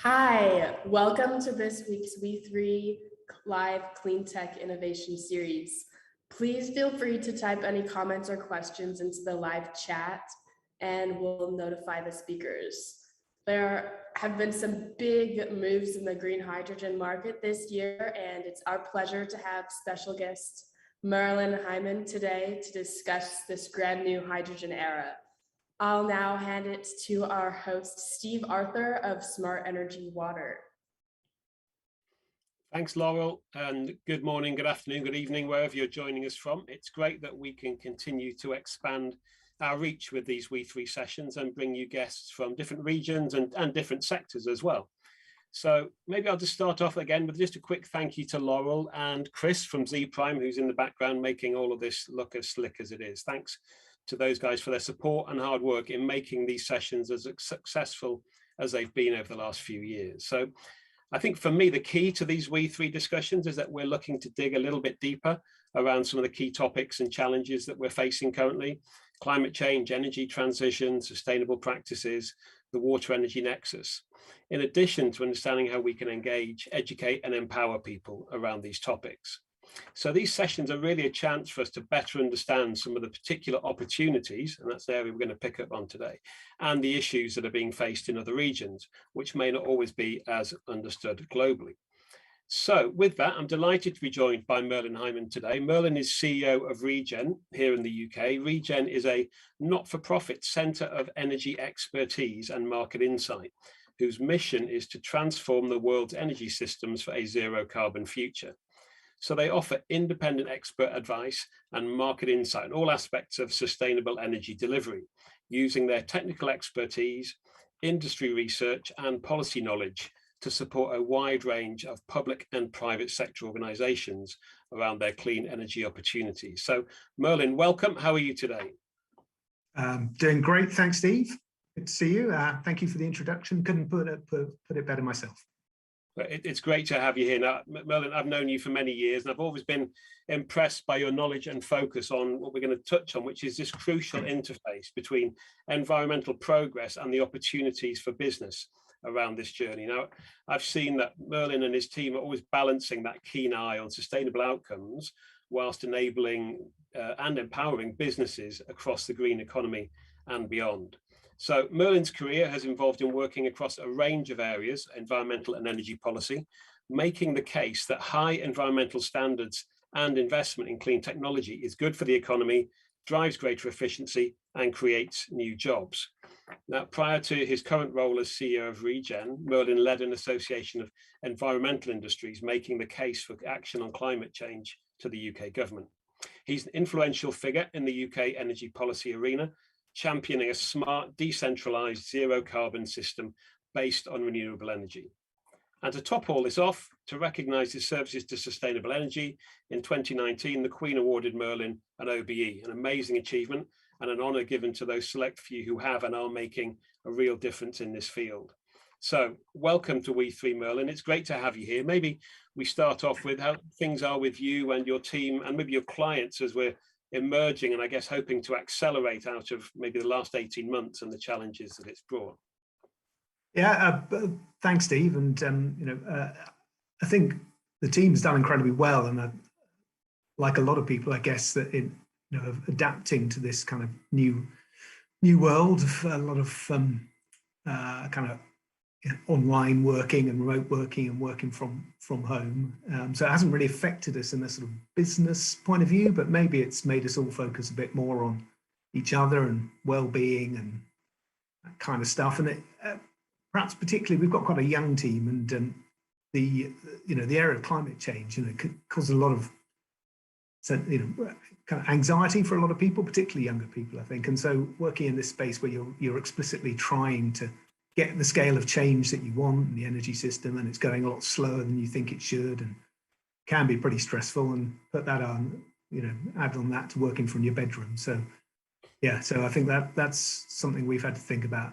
Hi, welcome to this week's WE3 Live Clean Tech Innovation Series. Please feel free to type any comments or questions into the live chat and we'll notify the speakers. There have been some big moves in the green hydrogen market this year, and it's our pleasure to have special guest Merlin Hyman today to discuss this brand new hydrogen era. I'll now hand it to our host, Steve Arthur of Smart Energy Water. Thanks, Laurel, and good morning, good afternoon, good evening, wherever you're joining us from. It's great that we can continue to expand our reach with these WE3 sessions and bring you guests from different regions and different sectors as well. So maybe I'll just start off again with just a quick thank you to Laurel and Chris from Z Prime, who's in the background making all of this look as slick as it is. Thanks to those guys for their support and hard work in making these sessions as successful as they've been over the last few years. So I think for me, the key to these WE3 discussions is that we're looking to dig a little bit deeper around some of the key topics and challenges that we're facing currently: climate change, energy transition, sustainable practices, the water energy nexus, in addition to understanding how we can engage, educate and empower people around these topics. So these sessions are really a chance for us to better understand some of the particular opportunities, and that's the area we're going to pick up on today, and the issues that are being faced in other regions, which may not always be as understood globally. So with that, I'm delighted to be joined by Merlin Hyman today. Merlin is CEO of Regen here in the UK. Regen is a not-for-profit centre of energy expertise and market insight, whose mission is to transform the world's energy systems for a zero carbon future. So they offer independent expert advice and market insight in all aspects of sustainable energy delivery, using their technical expertise, industry research and policy knowledge to support a wide range of public and private sector organisations around their clean energy opportunities. So Merlin, welcome. How are you today? Doing great, thanks, Steve. Good to see you. Thank you for the introduction. Couldn't put it better myself. It's great to have you here. Now, Merlin, I've known you for many years and I've always been impressed by your knowledge and focus on what we're going to touch on, which is this crucial interface between environmental progress and the opportunities for business around this journey. Now, I've seen that Merlin and his team are always balancing that keen eye on sustainable outcomes whilst enabling and empowering businesses across the green economy and beyond. So Merlin's career has involved in working across a range of areas, environmental and energy policy, making the case that high environmental standards and investment in clean technology is good for the economy, drives greater efficiency and creates new jobs. Now, prior to his current role as CEO of Regen, Merlin led an association of environmental industries making the case for action on climate change to the UK government. He's an influential figure in the UK energy policy arena, championing a smart, decentralized, zero carbon system based on renewable energy. And to top all this off, to recognize his services to sustainable energy, in 2019, the Queen awarded Merlin an OBE, an amazing achievement and an honor given to those select few who have and are making a real difference in this field. So welcome to WE3, Merlin. It's great to have you here. Maybe we start off with how things are with you and your team and maybe your clients as we're emerging and I guess hoping to accelerate out of maybe the last 18 months and the challenges that it's brought. Yeah, thanks, Steve. And I think the team's done incredibly well, and like a lot of people, I guess, that of adapting to this kind of new world, a lot of kind of online working and remote working and working from home. So it hasn't really affected us in a sort of business point of view, but maybe it's made us all focus a bit more on each other and well-being and that kind of stuff. And perhaps particularly, we've got quite a young team, and the area of climate change, could cause a lot of kind of anxiety for a lot of people, particularly younger people, I think. And so working in this space where you're explicitly trying to get the scale of change that you want in the energy system, and it's going a lot slower than you think it should and can be pretty stressful, and put that on, add on that to working from your bedroom. So yeah, so I think that's something we've had to think about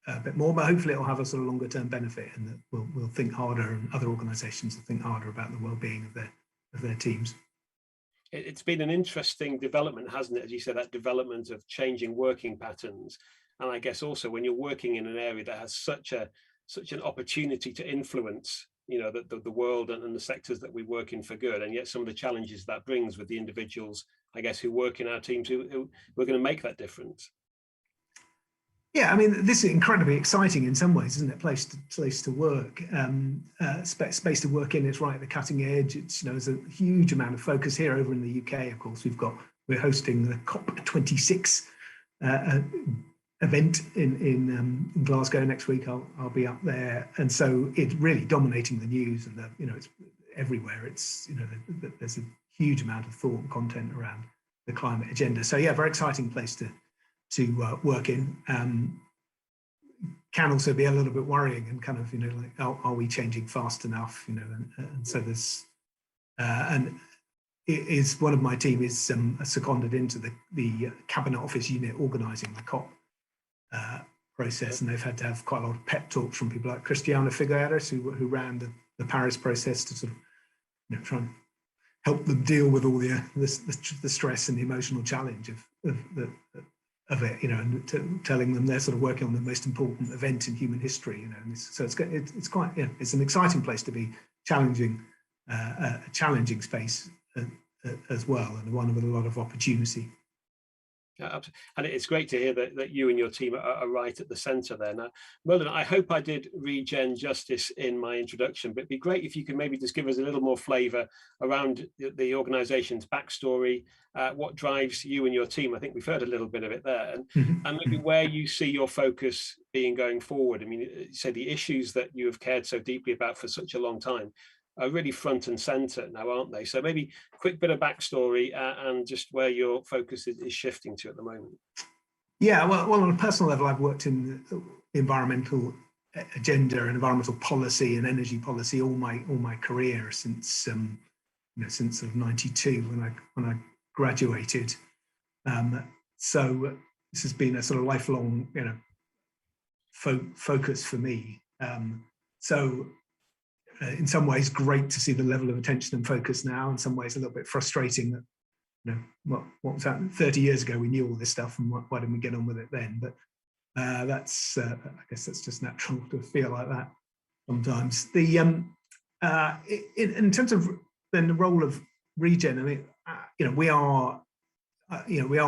a bit more, but hopefully it'll have a sort of longer term benefit, and that we'll think harder, and other organizations will think harder about the well-being of their teams. It's been an interesting development, hasn't it? As you said, that development of changing working patterns. And I guess also when you're working in an area that has such a such an opportunity to influence, you know, the world and the sectors that we work in for good, and yet some of the challenges that brings with the individuals, I guess, who work in our teams who are going to make that difference. Yeah, I mean, this is incredibly exciting in some ways, isn't it? Place to work, space to work in. It's right at the cutting edge. It's, you know, there's a huge amount of focus here over in the UK. Of course, we're hosting the COP26 event in Glasgow next week. I'll be up there, and so it's really dominating the news, and you know, it's everywhere. It's, you know, there's a huge amount of thought and content around the climate agenda. So yeah, very exciting place to work in. Can also be a little bit worrying and kind of, you know, like, are we changing fast enough, you know? And so there's and it is, one of my team is seconded into the Cabinet Office unit organising the COP process, and they've had to have quite a lot of pep talks from people like Christiana Figueres, who ran the Paris process, to sort of, you know, try and help them deal with all the stress and the emotional challenge of it, you know, and telling them they're sort of working on the most important event in human history, you know. And so it's quite, yeah, it's an exciting place to be, challenging, a challenging space as well, and one with a lot of opportunity. Yeah, and it's great to hear that you and your team are right at the centre there. Now, Merlin, I hope I did regen justice in my introduction, but it'd be great if you could maybe just give us a little more flavour around the organisation's backstory, what drives you and your team. I think we've heard a little bit of it there, and maybe where you see your focus being going forward. I mean, you say the issues that you have cared so deeply about for such a long time are really front and center now, aren't they? So maybe a quick bit of backstory and just where your focus is shifting to at the moment. Yeah, well, on a personal level, I've worked in the environmental agenda and environmental policy and energy policy all my career since you know, since sort of '92 when I graduated. So this has been a sort of lifelong, you know, focus for me. In some ways, great to see the level of attention and focus now. In some ways, a little bit frustrating that, you know, what was that? 30 years ago, we knew all this stuff, and why didn't we get on with it then? But that's, I guess that's just natural to feel like that sometimes. In terms of then the role of Regen, I mean, you know, we are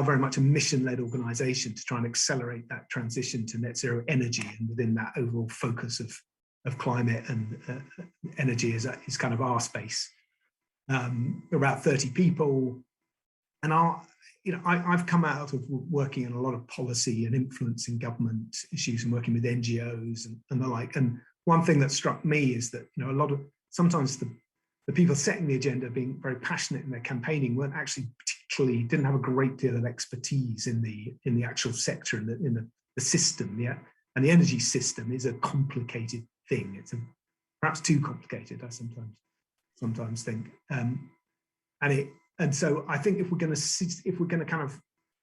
very much a mission-led organisation to try and accelerate that transition to net zero energy, and within that overall focus of climate and energy is kind of our space. About 30 people, and I've come out of working in a lot of policy and influencing government issues and working with NGOs and the like. And one thing that struck me is that, you know, sometimes the people setting the agenda, being very passionate in their campaigning, didn't have a great deal of expertise in the actual sector and in the system. Yeah, and the energy system is a complicated thing. It's perhaps too complicated, I sometimes think. And so I think if we're going to kind of,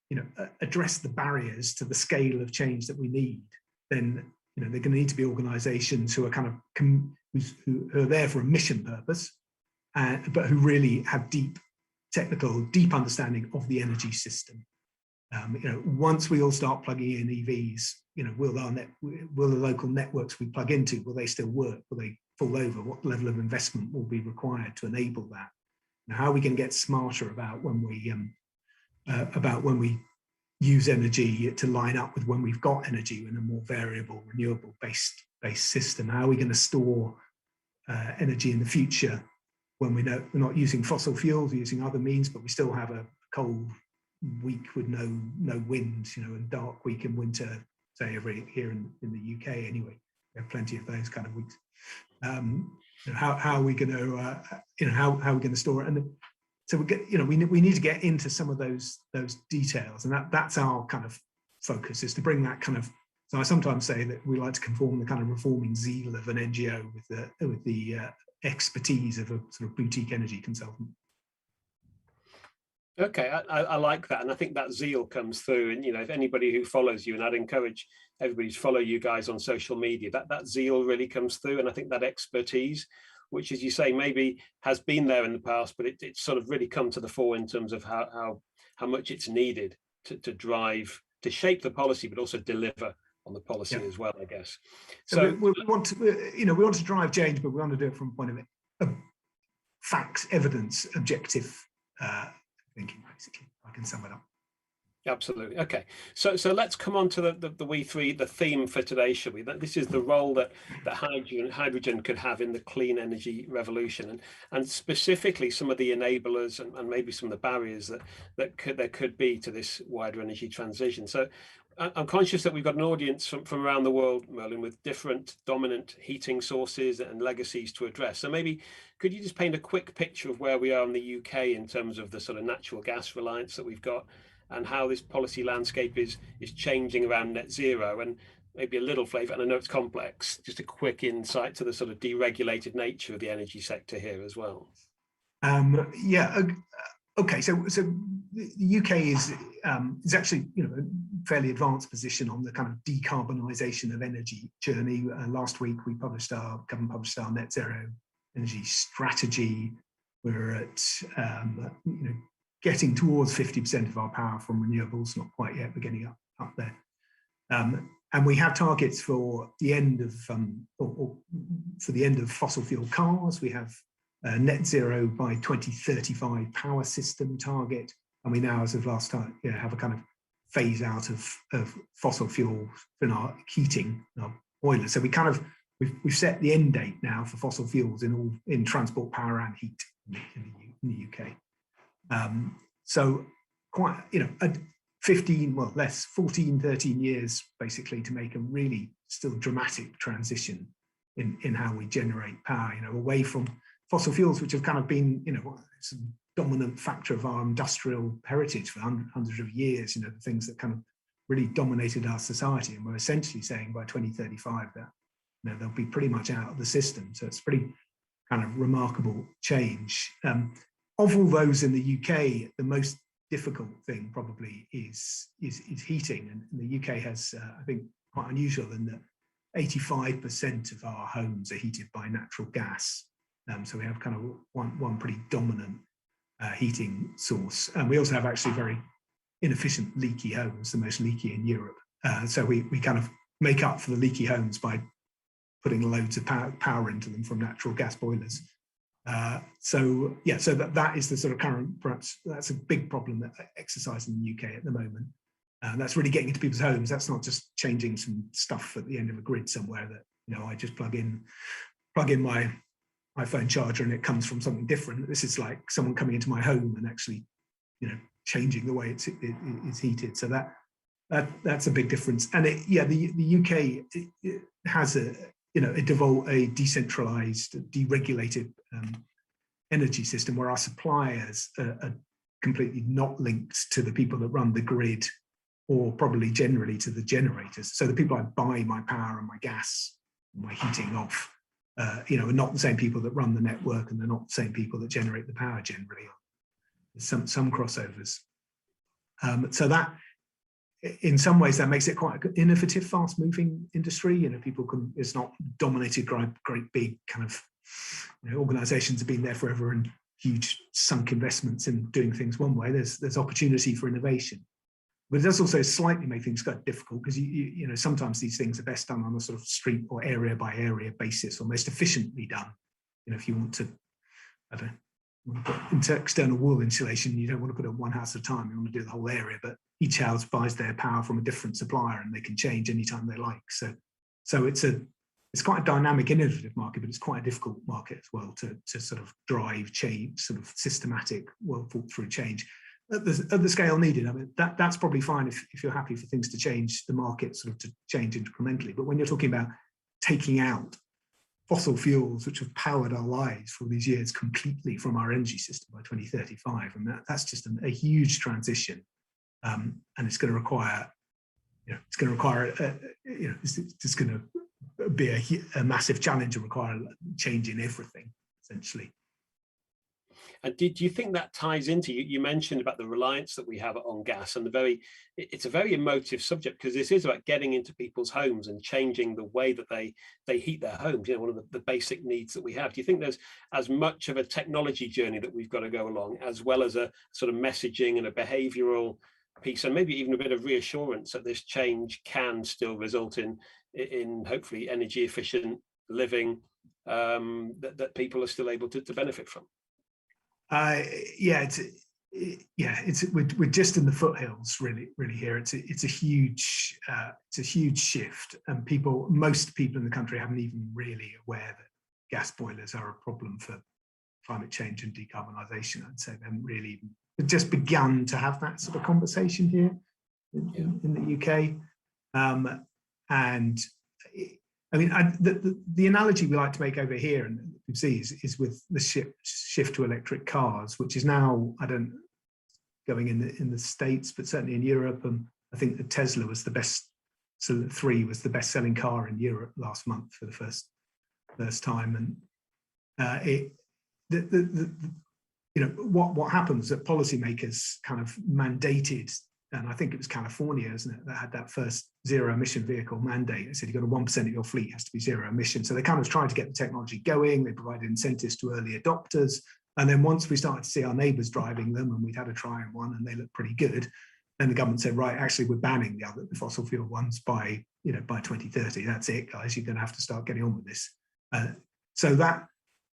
you know, address the barriers to the scale of change that we need, then, you know, they're going to need to be organisations who are kind of who are there for a mission purpose, but who really have deep understanding of the energy system. You know, once we all start plugging in EVs, you know, will the local networks we plug into, will they still work? Will they fall over? What level of investment will be required to enable that? Now, how are we going to get smarter about when we use energy to line up with when we've got energy in a more variable, renewable based system? How are we going to store energy in the future when we know we're not using fossil fuels, we're using other means, but we still have a cold week with no wind, you know, and dark week in winter, say here in the UK anyway. We have plenty of those kind of weeks. You know, how are we going to how are we going to store it? And so we need to get into some of those details, and that's our kind of focus, is to bring that kind of. So I sometimes say that we like to conform the kind of reforming zeal of an NGO with the expertise of a sort of boutique energy consultant. Okay, I like that, and I think that zeal comes through. And, you know, if anybody who follows you, and I'd encourage everybody to follow you guys on social media, that zeal really comes through. And I think that expertise, which, as you say, maybe has been there in the past, but it's sort of really come to the fore in terms of how much it's needed to drive, to shape the policy, but also deliver the policy as well, I guess. So we want to, we want to drive change, but we want to do it from a point of facts, evidence, objective thinking, basically. I can sum it up. Absolutely. Okay. So let's come on to the WE3, the theme for today, shall we? This is the role that hydrogen could have in the clean energy revolution, and specifically some of the enablers and maybe some of the barriers that there could be to this wider energy transition. So I'm conscious that we've got an audience from around the world, Merlin, with different dominant heating sources and legacies to address. So maybe could you just paint a quick picture of where we are in the UK in terms of the sort of natural gas reliance that we've got, and how this policy landscape is changing around net zero, and maybe a little flavour, and I know it's complex, just a quick insight to the sort of deregulated nature of the energy sector here as well. Okay, so the UK is actually, a fairly advanced position on the kind of decarbonisation of energy journey. Last week we government published our net zero energy strategy. We're at getting towards 50% of our power from renewables, not quite yet, but getting up there. And we have targets for the end of for the end of fossil fuel cars. We have net zero by 2035 power system target, and we now, as of last time, have a kind of phase out of fossil fuels in our heating, our boilers. So we've set the end date now for fossil fuels in transport, power, and heat in the UK. So quite, 14, 13 years basically to make a really still dramatic transition in how we generate power, away from fossil fuels, which have kind of been, it's a dominant factor of our industrial heritage for hundreds of years, the things that kind of really dominated our society. And we're essentially saying by 2035 that, they'll be pretty much out of the system. So it's pretty kind of remarkable change. Of all those in the UK, the most difficult thing probably is heating. And the UK has, I think, quite unusual in that 85% of our homes are heated by natural gas. So we have kind of one pretty dominant heating source. And we also have actually very inefficient leaky homes, the most leaky in Europe. So we kind of make up for the leaky homes by putting loads of power into them from natural gas boilers. So that is the sort of current, perhaps that's a big problem that exercise in the UK at the moment. That's really getting into people's homes. That's not just changing some stuff at the end of a grid somewhere that, I just plug in my iPhone charger and it comes from something different. This is like someone coming into my home and actually, changing the way it's heated. So that's a big difference. And the UK has a decentralized, deregulated energy system where our suppliers are completely not linked to the people that run the grid, or probably generally to the generators. So the people I buy my power and my gas, and my heating off, are not the same people that run the network, and they're not the same people that generate the power generally. There's some crossovers. So that, in some ways, that makes it quite an innovative, fast-moving industry. It's not dominated by great big kind of, organizations have been there forever and huge sunk investments in doing things one way. There's opportunity for innovation. But it does also slightly make things quite difficult, because sometimes these things are best done on a sort of street or area by area basis, or most efficiently done. If you want to, put into external wall insulation, you don't want to put it on one house at a time. You want to do the whole area, but each house buys their power from a different supplier, and they can change anytime they like. So it's quite a dynamic, innovative market, but it's quite a difficult market as well to sort of drive change, sort of systematic, well thought through change at the scale needed. I mean, that's probably fine if you're happy for things to change, the market sort of to change incrementally. But when you're talking about taking out fossil fuels, which have powered our lives for these years completely from our energy system by 2035, and that's just a huge transition, and it's going to require, it's just going to be a massive challenge and require change in everything, essentially. And do you think that ties into, you mentioned about the reliance that we have on gas, and it's a very emotive subject, because this is about getting into people's homes and changing the way that they heat their homes, one of the basic needs that we have. Do you think there's as much of a technology journey that we've got to go along, as well as a sort of messaging and a behavioral piece, and maybe even a bit of reassurance that this change can still result in hopefully energy efficient living that people are still able to benefit from? Yeah, we're just in the foothills, really here. It's a huge shift, and most people in the country haven't even really aware that gas boilers are a problem for climate change and decarbonisation. I'd say they haven't really just begun to have that sort of conversation here in the UK. And I mean, the analogy we like to make over here, and you see, is with the shift to electric cars, which is now, going in the States, but certainly in Europe. And I think the Tesla was the best. So the 3 was the best-selling car in Europe last month for the first time. And what happens that policymakers kind of mandated, and I think it was California, isn't it, that had that first zero emission vehicle mandate. They said you've got 1% of your fleet has to be zero emission. So they kind of tried to get the technology going. They provided incentives to early adopters. And then once we started to see our neighbours driving them, and we'd had a try on one and they looked pretty good, then the government said, right, actually we're banning the fossil fuel ones by 2030. That's it, guys. You're going to have to start getting on with this. So that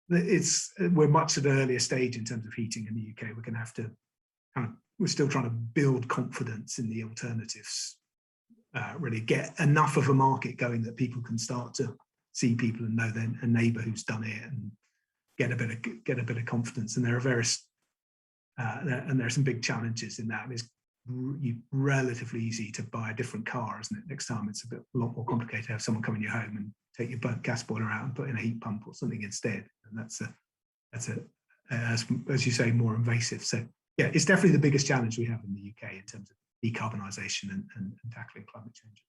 we're much at an earlier stage in terms of heating in the UK. We're going to have to we're still trying to build confidence in the alternatives, really get enough of a market going that people can start to see people and know then a neighbour who's done it and get a bit of confidence. And there are various and there are some big challenges in that. It's relatively easy to buy a different car, isn't it? Next time it's a lot more complicated to have someone come in your home and take your gas boiler out and put in a heat pump or something instead. And that's as you say, more invasive. So yeah, it's definitely the biggest challenge we have in the UK in terms of decarbonisation and tackling climate change.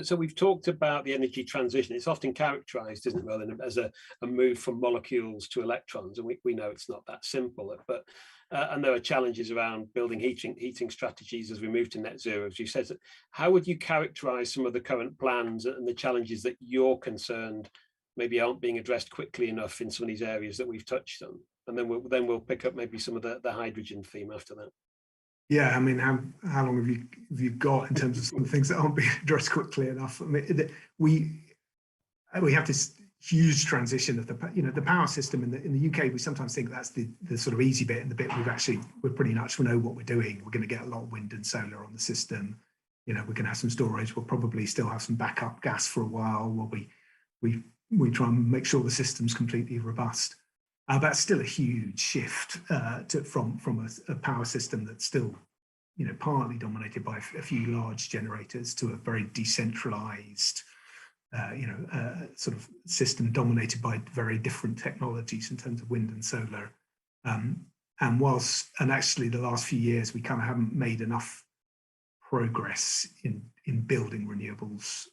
So we've talked about the energy transition. It's often characterised, isn't it, Merlin, as a move from molecules to electrons, and we know it's not that simple. But and there are challenges around building heating strategies as we move to net zero, as you said. How would you characterise some of the current plans and the challenges that you're concerned maybe aren't being addressed quickly enough in some of these areas that we've touched on? And then we'll pick up maybe some of the hydrogen theme after that. Yeah, I mean, how long have you got in terms of some things that aren't being addressed quickly enough? I mean, we have this huge transition of the power system in the UK. We sometimes think that's the sort of easy bit, and the bit we're pretty much know what we're doing. We're going to get a lot of wind and solar on the system. We're going to have some storage. We'll probably still have some backup gas for a while. We try and make sure the system's completely robust. That's still a huge shift from a power system that's still, partly dominated by a few large generators to a very decentralized, sort of system dominated by very different technologies in terms of wind and solar. And actually the last few years we kind of haven't made enough progress in building renewables,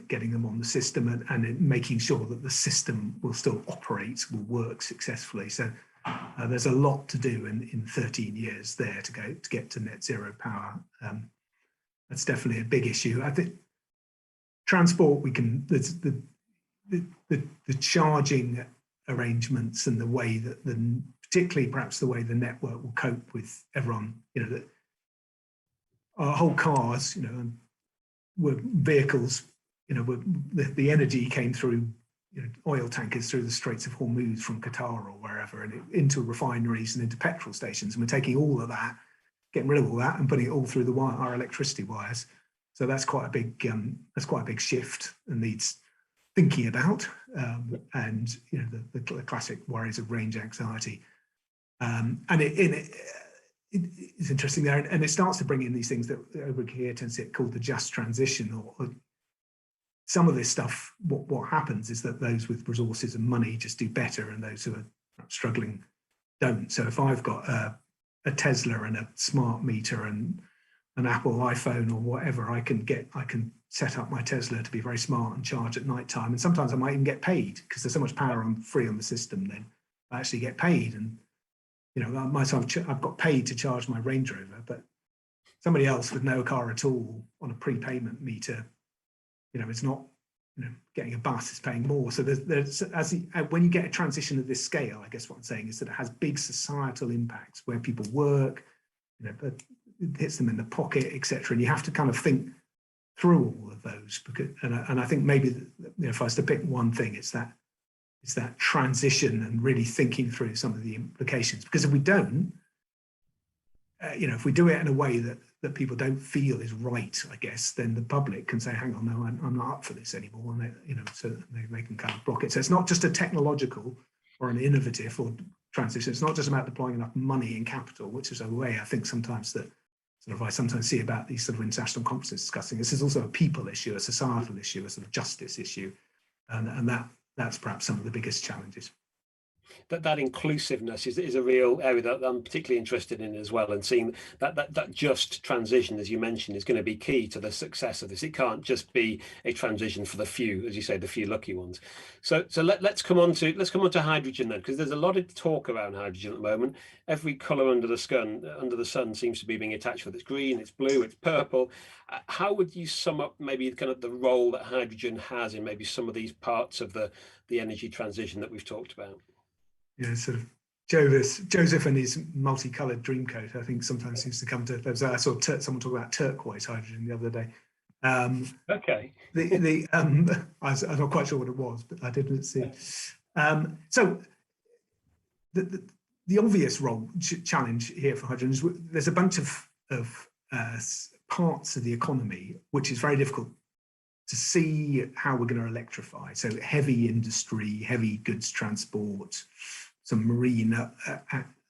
getting them on the system and in making sure that the system will still operate, will work successfully. So there's a lot to do in 13 years there to get to net zero power. That's definitely a big issue. I think transport, the charging arrangements and the way that particularly perhaps the way the network will cope with everyone, that our whole cars, were vehicles. The energy came through oil tankers through the Straits of Hormuz from Qatar or wherever, and into refineries and into petrol stations. And we're taking all of that, getting rid of all that, and putting it all through our electricity wires. So that's quite a big shift and needs thinking about. And the classic worries of range anxiety. And it's interesting there, and it starts to bring in these things that over here tends to get called the just transition, or some of this stuff. What happens is that those with resources and money just do better, and those who are struggling don't. So if I've got a Tesla and a smart meter and an Apple iPhone or whatever, I can set up my Tesla to be very smart and charge at night time, and sometimes I might even get paid because there's so much power free on the system. Then I actually get paid, and I've got paid to charge my Range Rover, but somebody else with no car at all on a prepayment meter, it's not, getting a bus is paying more. So when you get a transition of this scale, I guess what I'm saying is that it has big societal impacts where people work, but hits them in the pocket, etc. And you have to kind of think through all of those, because and I think maybe, if I was to pick one thing, it's that transition and really thinking through some of the implications. Because if we don't, if we do it in a way that people don't feel is right, I guess, then the public can say, hang on, no, I'm not up for this anymore. And so they can kind of block it. So it's not just a technological or an innovative or transition. It's not just about deploying enough money and capital, which is a way I think sometimes that I sometimes see about these sort of international conferences discussing. This is also a people issue, a societal issue, a sort of justice issue. And that's perhaps some of the biggest challenges. That inclusiveness is a real area that I'm particularly interested in as well, and seeing that just transition, as you mentioned, is going to be key to the success of this. It can't just be a transition for the few, as you say, the few lucky ones. So let's come on to hydrogen then, because there's a lot of talk around hydrogen at the moment. Every colour under the sun seems to be being attached with. It's green, it's blue, it's purple. How would you sum up maybe kind of the role that hydrogen has in maybe some of these parts of the energy transition that we've talked about? Yeah, sort of Joseph and his multicolored dream coat, I think sometimes seems to come to. I saw someone talk about turquoise hydrogen the other day. Okay. I was not quite sure what it was, but I didn't see it. So the obvious challenge here for hydrogen is there's a bunch of parts of the economy which is very difficult to see how we're going to electrify. So heavy industry, heavy goods transport, some marine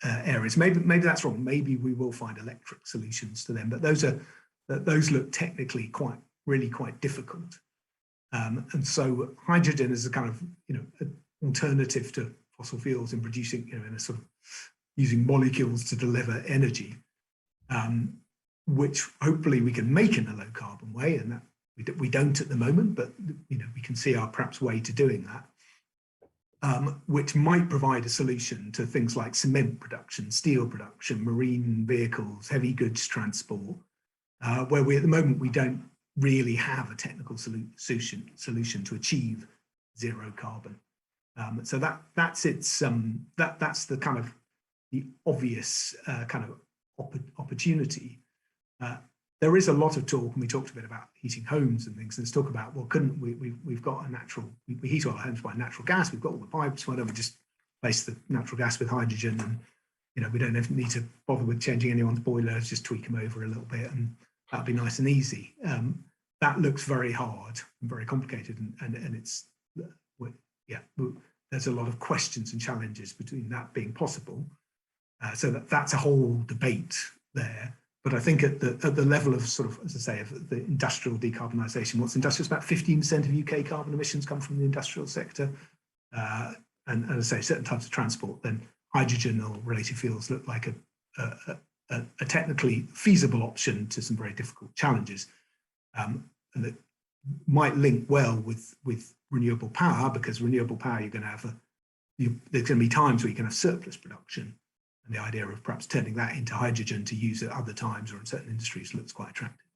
areas. Maybe that's wrong. Maybe we will find electric solutions to them, but those look technically really quite difficult. And so hydrogen is a kind of alternative to fossil fuels in producing, in a sort of using molecules to deliver energy, which hopefully we can make in a low carbon way, and that we don't at the moment, but we can see our perhaps way to doing that, which might provide a solution to things like cement production, steel production, marine vehicles, heavy goods transport, where at the moment we don't really have a technical solution to achieve zero carbon. So that's the kind of the obvious kind of opportunity. There is a lot of talk, and we talked a bit about heating homes and things. There's talk about, well, couldn't we've got we heat all our homes by natural gas. We've got all the pipes. Why don't we just replace the natural gas with hydrogen? And we don't need to bother with changing anyone's boilers. Just tweak them over a little bit, and that'd be nice and easy. That looks very hard and very complicated, and it's there's a lot of questions and challenges between that being possible. So that's a whole debate there. But I think at the level of sort of, as I say, of the industrial decarbonisation, what's industrial? It's about 15% of UK carbon emissions come from the industrial sector. And as I say, certain types of transport, then hydrogen or related fuels look like a technically feasible option to some very difficult challenges. And that might link well with renewable power, because renewable power, you're going to have there's going to be times where you can have surplus production. And the idea of perhaps turning that into hydrogen to use at other times or in certain industries looks quite attractive.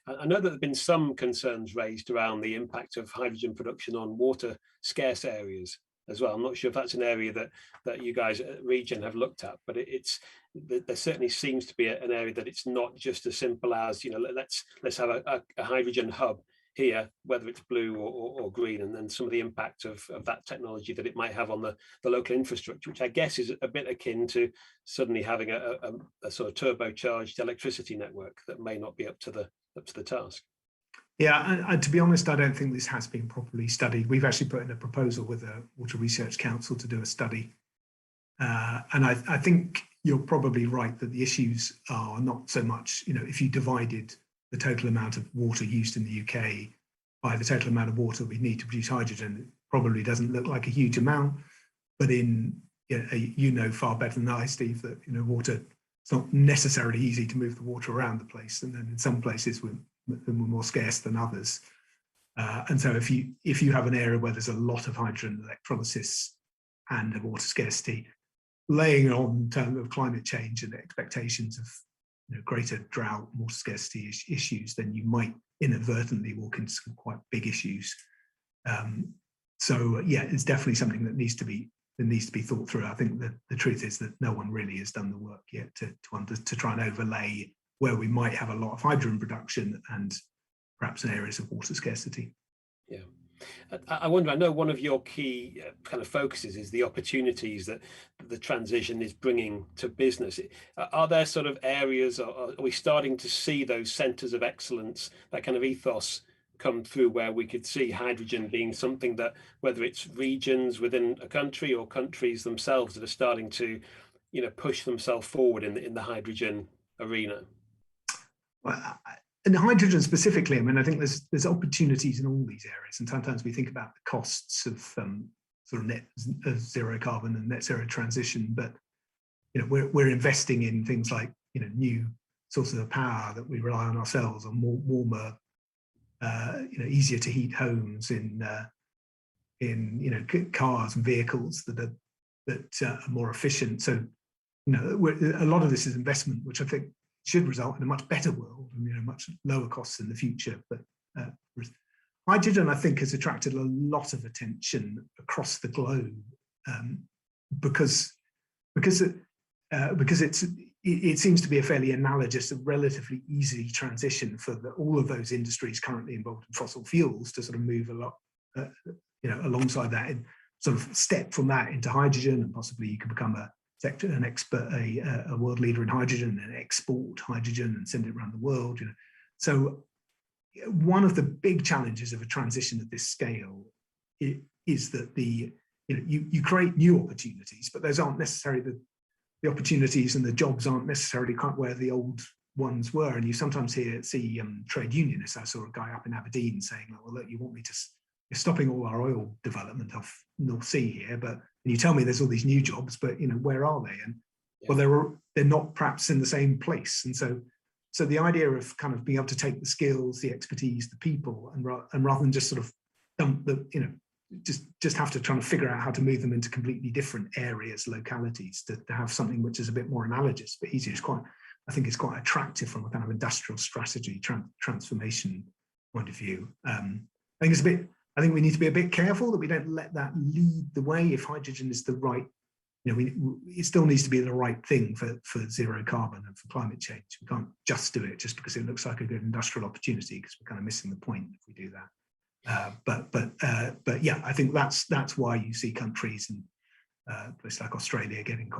I know that there have been some concerns raised around the impact of hydrogen production on water scarce areas as well. I'm not sure if that's an area that you guys at Regen have looked at, but there certainly seems to be an area that it's not just as simple as, let's have a hydrogen hub here, whether it's blue or green, and then some of the impact of that technology that it might have on the local infrastructure, which I guess is a bit akin to suddenly having a sort of turbocharged electricity network that may not be up to the task. Yeah, to be honest, I don't think this has been properly studied. We've actually put in a proposal with the Water Research Council to do a study. And I think you're probably right that the issues are not so much, if you divided the total amount of water used in the UK by the total amount of water we need to produce hydrogen, it probably doesn't look like a huge amount. But far better than I, Steve, that water, it's not necessarily easy to move the water around the place, and then in some places we're more scarce than others. And so if you have an area where there's a lot of hydrogen electrolysis and a water scarcity, laying on in terms of climate change and the expectations of greater drought, water scarcity issues, then you might inadvertently walk into some quite big issues. So yeah, it's definitely something that needs to be needs to be thought through. I think that the truth is that no one really has done the work yet to try and overlay where we might have a lot of hydrogen production and perhaps in areas of water scarcity. Yeah. I wonder, I know one of your key kind of focuses is the opportunities that the transition is bringing to business. Are there sort of areas, or are we starting to see those centres of excellence, that kind of ethos come through, where we could see hydrogen being something that, whether it's regions within a country or countries themselves that are starting to, you know, push themselves forward in the hydrogen arena? Well, and hydrogen specifically, I mean, I think there's opportunities in all these areas, and sometimes we think about the costs of sort of net zero carbon and net zero transition, but you know, we're investing in things like, you know, new sources of power that we rely on ourselves, on more warmer, you know, easier to heat homes, in you know, cars and vehicles that are more efficient. So you know, a lot of this is investment, which I think should result in a much better world and, you know, much lower costs in the future. But hydrogen, I think, has attracted a lot of attention across the globe because it seems to be a fairly analogous, a relatively easy transition for all of those industries currently involved in fossil fuels to sort of move a lot, you know, alongside that, and sort of step from that into hydrogen, and possibly you can become an expert, a world leader in hydrogen, and export hydrogen and send it around the world. You know, so one of the big challenges of a transition of this scale is that you create new opportunities, but those aren't necessarily the opportunities, and the jobs aren't necessarily quite where the old ones were. And you sometimes see trade unionists. I saw a guy up in Aberdeen saying, well, look, you want me to, you're stopping all our oil development off North Sea here, but and you tell me there's all these new jobs, but you know, where are they? And well, they're not perhaps in the same place. And so the idea of kind of being able to take the skills, the expertise, the people, and rather than just sort of dump the, you know, just have to try and figure out how to move them into completely different areas, localities, to have something which is a bit more analogous but easier. I think it's quite attractive from a kind of industrial strategy transformation point of view. I think we need to be a bit careful that we don't let that lead the way. If hydrogen is the right, you know, it still needs to be the right thing for zero carbon and for climate change. We can't just do it just because it looks like a good industrial opportunity, because we're kind of missing the point if we do that. But yeah, I think that's why you see countries and places like Australia getting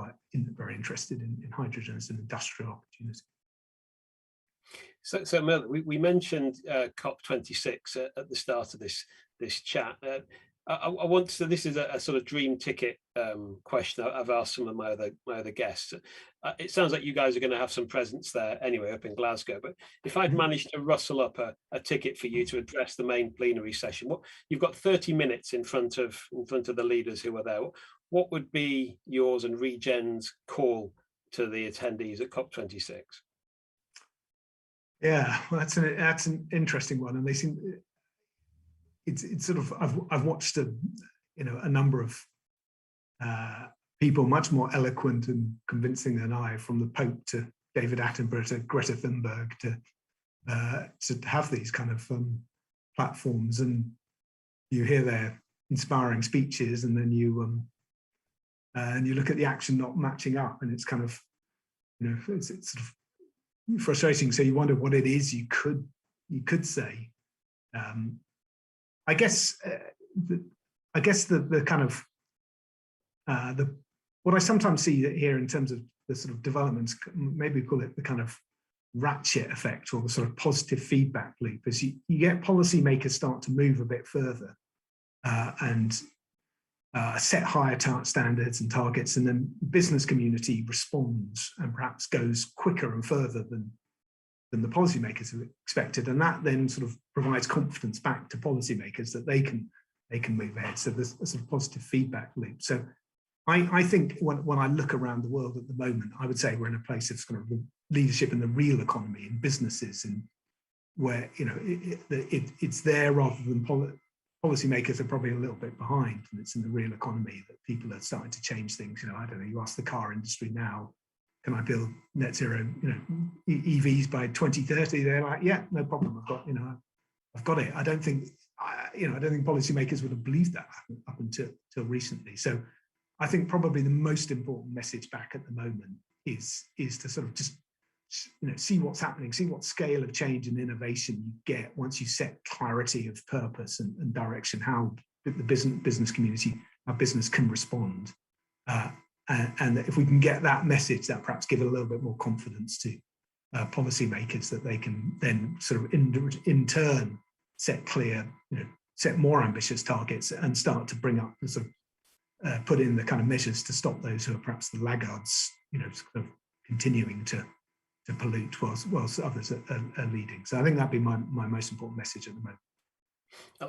very interested in hydrogen as an industrial opportunity. So Merlin, we mentioned COP26 at the start of this chat. I want to. This is a sort of dream ticket question I've asked some of my other guests. It sounds like you guys are going to have some presence there anyway, up in Glasgow. But if I'd managed to rustle up a ticket for you to address the main plenary session, you've got 30 minutes in front of the leaders who are there. What would be yours and Regen's call to the attendees at COP26? Yeah, well, that's an interesting one, and they seem. It's sort of I've watched a number of people much more eloquent and convincing than I, from the Pope to David Attenborough to Greta Thunberg, to have these kind of platforms, and you hear their inspiring speeches, and then you look at the action not matching up, and it's kind of, you know, it's sort of frustrating. So you wonder what it is you could say. I guess the kind of what I sometimes see here in terms of the sort of developments, maybe call it the kind of ratchet effect, or the sort of positive feedback loop, is you get policymakers start to move a bit further and set higher standards and targets, and then the business community responds and perhaps goes quicker and further than the policymakers have expected, and that then sort of provides confidence back to policymakers that they can move ahead. So there's a sort of positive feedback loop. So I think when I look around the world at the moment, I would say we're in a place of kind of leadership in the real economy, in businesses, and where, you know, it's there rather than policymakers are probably a little bit behind, and it's in the real economy that people are starting to change things. You know, I don't know, you ask the car industry now, can I build net zero, you know, EVs by 2030? They're like, yeah, no problem. I've got it. I don't think policymakers would have believed that up until recently. So I think probably the most important message back at the moment is to sort of just, see what's happening, see what scale of change and innovation you get once you set clarity of purpose and direction, how the business community, our business can respond. And if we can get that message, that perhaps give a little bit more confidence to policymakers, that they can then sort of in turn set clear, set more ambitious targets and start to bring up the sort of put in the kind of measures to stop those who are perhaps the laggards, sort of continuing to pollute whilst others are leading. So I think that'd be my most important message at the moment.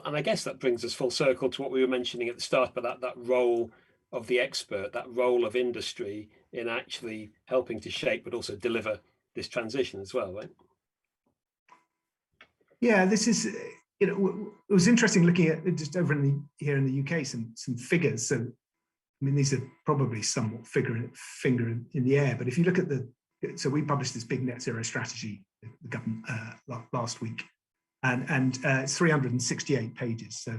And I guess that brings us full circle to what we were mentioning at the start, but that role of the expert, that role of industry in actually helping to shape but also deliver this transition as well, right? Yeah, this is, it was interesting looking at just over here in the UK, some figures. So, I mean, these are probably somewhat finger in the air, but if you look at so we published this big net zero strategy, the government last week, and it's 368 pages. So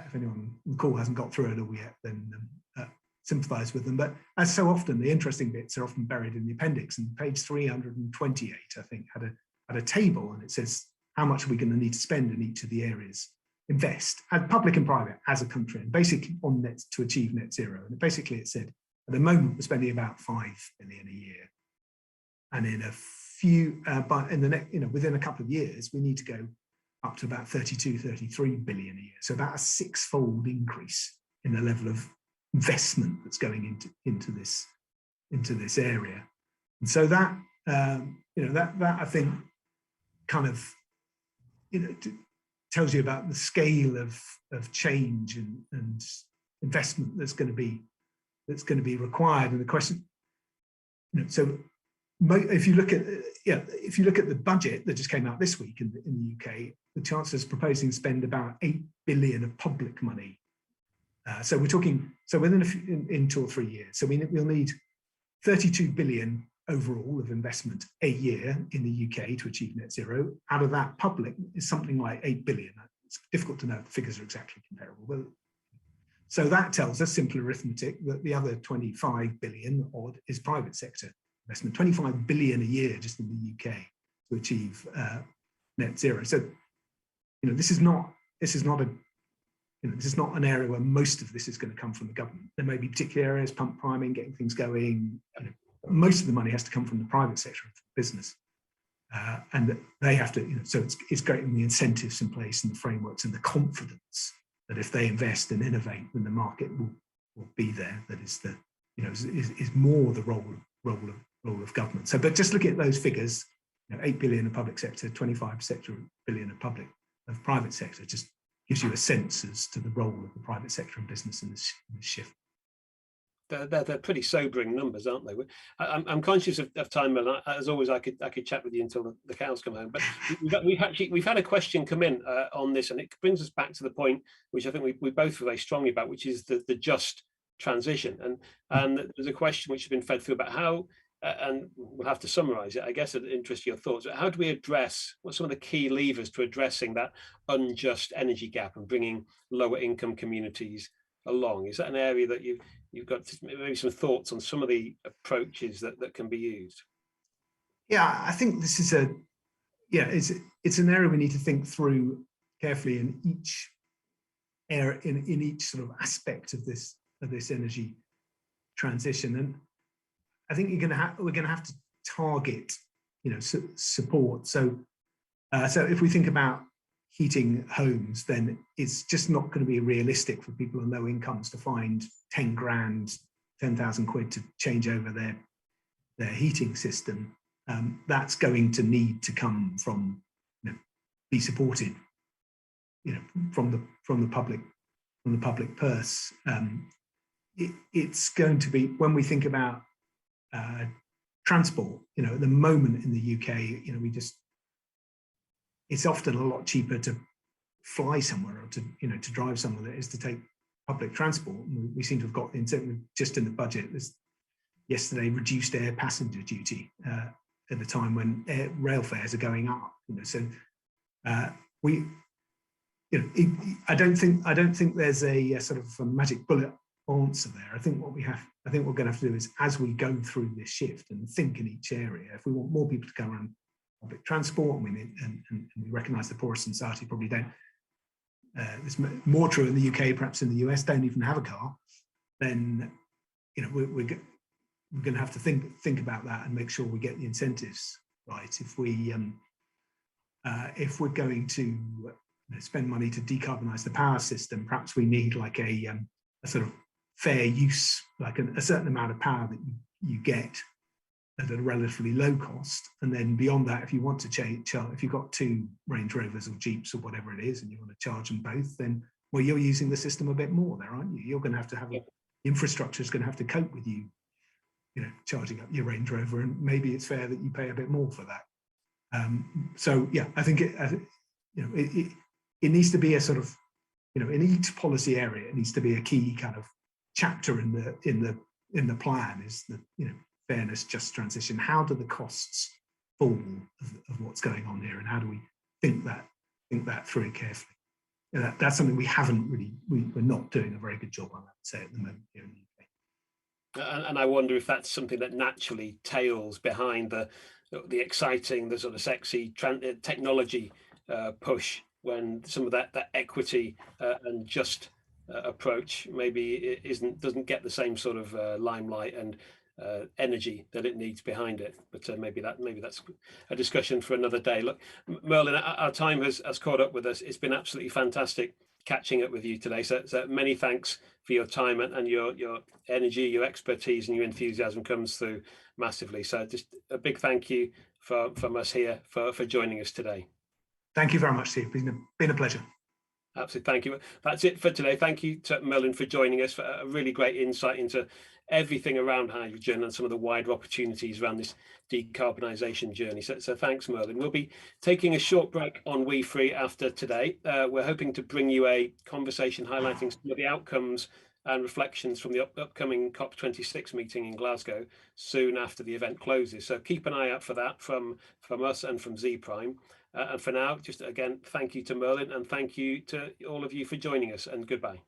if anyone on the call hasn't got through it all yet, then sympathise with them. But as so often, the interesting bits are often buried in the appendix. And page 328, I think, had a table, and it says how much are we going to need to spend in each of the areas, invest, public and private, as a country, and basically on net to achieve net zero. And basically, it said at the moment we're spending about 5 billion a year, and in a few, but in the next, within a couple of years, we need to go up to about 33 billion a year. So about a 6-fold increase in the level of investment that's going into this area. And so that that I think kind of tells you about the scale of change and investment that's going to be required. And the question, so if you look at the budget that just came out this week in the UK, the Chancellor's proposing to spend about 8 billion of public money. So we're talking, so within in 2 or 3 years. So we'll need 32 billion overall of investment a year in the UK to achieve net zero. Out of that, public is something like 8 billion. It's difficult to know if the figures are exactly comparable. Well, so that tells us, simple arithmetic, that the other 25 billion odd is private sector investment, 25 billion a year just in the UK to achieve net zero. So, this is not an area where most of this is going to come from the government. There may be particular areas, pump priming, getting things going. Most of the money has to come from the private sector of business, and they have to. So it's getting the incentives in place and the frameworks and the confidence that if they invest and innovate, then the market will be there. That is is more the role of government. So, but just looking at those figures, 8 billion of public sector, 25 billion of private sector, just gives you a sense as to the role of the private sector and business in this shift. They're pretty sobering numbers, aren't they? I'm conscious of time, and as always, I could chat with you until the cows come home. But we've had a question come in on this, and it brings us back to the point which I think we both feel very strongly about, which is the just transition. And there's a question which has been fed through about how, and we'll have to summarise it. I guess it'd interest your thoughts. How do we address what some of the key levers to addressing that unjust energy gap and bringing lower income communities along? Is that an area that you've got maybe some thoughts on some of the approaches that can be used? Yeah, I think this is it's an area we need to think through carefully in each area, in each sort of aspect of this energy transition. And I think we're going to have to target support. So if we think about heating homes, then it's just not going to be realistic for people on low incomes to find 10 grand, 10,000 quid to change over their heating system. That's going to need to come from, be supported, from the public purse. It's going to be, when we think about transport, at the moment in the UK, it's often a lot cheaper to fly somewhere or to drive somewhere than it is to take public transport. And we seem to have got just in the budget. There's yesterday reduced air passenger duty at the time when rail fares are going up. I don't think there's a sort of a magic bullet answer there. I think what we're going to have to do is, as we go through this shift and think in each area, if we want more people to go around public transport, I mean, and we recognise the poorest in society probably don't. It's more true in the UK, perhaps in the US, don't even have a car. Then, you know, we're going to have to think about that and make sure we get the incentives right. If we're going to spend money to decarbonise the power system, perhaps we need like a sort of fair use, like a certain amount of power that you get at a relatively low cost. And then beyond that, if you want to change, if you've got 2 Range Rovers or Jeeps or whatever it is, and you want to charge them both, then, well, you're using the system a bit more there, aren't you? You're going to have the infrastructure is going to have to cope with you, you know, charging up your Range Rover, and maybe it's fair that you pay a bit more for that. So yeah, I think it needs to be a sort of, you know, in each policy area, it needs to be a key kind of chapter in the plan, is the, you know, fairness, just transition. How do the costs fall of what's going on here, and how do we think that through carefully? That's something we haven't really, we're not doing a very good job on, I would say, at the moment here in the UK. And I wonder if that's something that naturally tails behind the exciting, the sort of sexy technology push, when some of that equity and just approach maybe doesn't get the same sort of limelight and energy that it needs behind it. But maybe that's a discussion for another day. Look, Merlin, our time has caught up with us. It's been absolutely fantastic catching up with you today. So many thanks for your time, and your energy, your expertise, and your enthusiasm comes through massively. So just a big thank you from us here for joining us today. Thank you very much, Steve. It's been a pleasure. Absolutely, thank you. That's it for today. Thank you to Merlin for joining us, for a really great insight into everything around hydrogen and some of the wider opportunities around this decarbonisation journey. So thanks, Merlin. We'll be taking a short break on WE3 after today. We're hoping to bring you a conversation highlighting some of the outcomes and reflections from the upcoming COP26 meeting in Glasgow soon after the event closes. So keep an eye out for that from us and from Z Prime. And for now, just again, thank you to Merlin, and thank you to all of you for joining us, and goodbye.